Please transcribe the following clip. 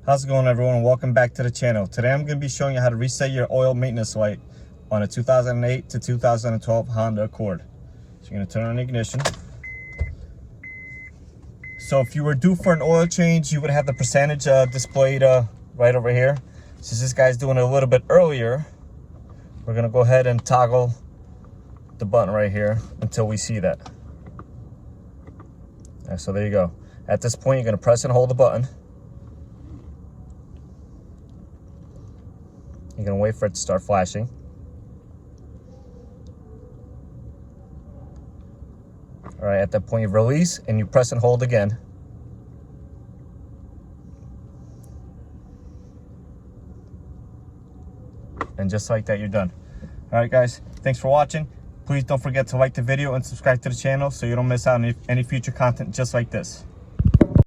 How's it going, everyone? Welcome back to the channel. Today I'm going to be showing you how to reset your oil maintenance light on a 2008 to 2012 Honda Accord. So you're going to turn on the ignition. So if you were due for an oil change, you would have the percentage displayed right over here. Since this guy's doing it a little bit earlier, we're going to go ahead and toggle the button right here until we see that. Right, so there you go. At this point, you're going to press and hold the button. You're going to wait for it to start flashing. All right, at that point, you release and you press and hold again. And just like that, you're done. All right, guys, thanks for watching. Please don't forget to like the video and subscribe to the channel so you don't miss out on any future content just like this.